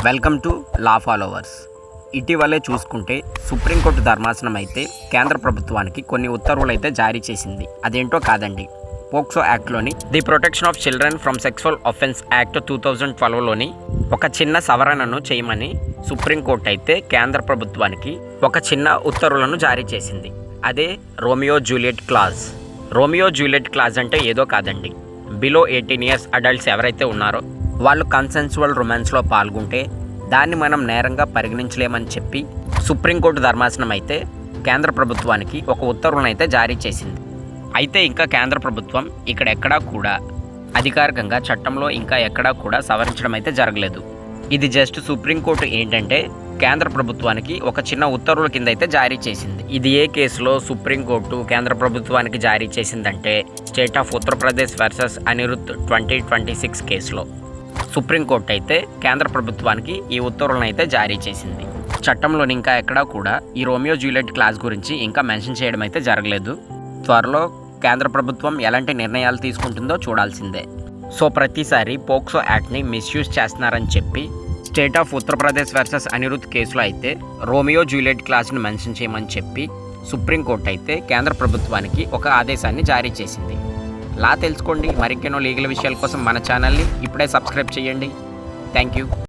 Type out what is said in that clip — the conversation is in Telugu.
Welcome to law followers. ఇటీవలే చూసుకుంటే సుప్రీంకోర్టు ధర్మాసనం అయితే కేంద్ర ప్రభుత్వానికి కొన్ని ఉత్తర్వులు అయితే జారీ చేసింది. అదేంటో కాదండి, పోక్సో యాక్ట్లోని the protection of children from sexual offences act 2012లోని ఒక చిన్న సవరణను చేయమని సుప్రీంకోర్టు అయితే కేంద్ర ప్రభుత్వానికి ఒక చిన్న ఉత్తర్వులను జారీ చేసింది. అదే Romeo Juliet clause. Romeo Juliet clause అంటే ఏదో కాదండి, బిలో 18 ఇయర్స్ అడల్ట్స్ ఎవరైతే ఉన్నారో వాళ్ళు కన్సెన్సువల్ రొమాన్స్లో పాల్గొంటే దాన్ని మనం నేరంగా పరిగణించలేమని చెప్పి సుప్రీంకోర్టు ధర్మాసనం అయితే కేంద్ర ప్రభుత్వానికి ఒక ఉత్తర్వులను అయితే జారీ చేసింది. అయితే ఇంకా కేంద్ర ప్రభుత్వం ఇక్కడ ఎక్కడా కూడా అధికారికంగా చట్టంలో ఇంకా ఎక్కడా కూడా సవరించడం అయితే జరగలేదు. ఇది జస్ట్ సుప్రీంకోర్టు ఏంటంటే కేంద్ర ప్రభుత్వానికి ఒక చిన్న ఉత్తర్వుల కింద అయితే జారీ చేసింది. ఇది ఏ కేసులో సుప్రీంకోర్టు కేంద్ర ప్రభుత్వానికి జారీ చేసిందంటే state of Uttar Pradesh versus Anirudh 2026 కేసులో సుప్రీంకోర్టు అయితే కేంద్ర ప్రభుత్వానికి ఈ ఉత్తర్వులను అయితే జారీ చేసింది. చట్టంలోని ఇంకా ఎక్కడా కూడా ఈ రోమియో జూలియట్ క్లాజ్ గురించి ఇంకా మెన్షన్ చేయడం అయితే జరగలేదు. త్వరలో కేంద్ర ప్రభుత్వం ఎలాంటి నిర్ణయాలు తీసుకుంటుందో చూడాల్సిందే. సో ప్రతిసారి పోక్సో యాక్ట్ని మిస్యూజ్ చేస్తున్నారని చెప్పి state of Uttar Pradesh versus Anirudh కేసులో అయితే రోమియో జూలియట్ క్లాజ్ని మెన్షన్ చేయమని చెప్పి సుప్రీంకోర్టు అయితే కేంద్ర ప్రభుత్వానికి ఒక ఆదేశాన్ని జారీ చేసింది. లా తెలుసుకోండి. మరికెన్నో లీగల్ విషయాల కోసం మన ఛానల్ని ఇప్పుడే సబ్స్క్రైబ్ చేయండి. Thank you.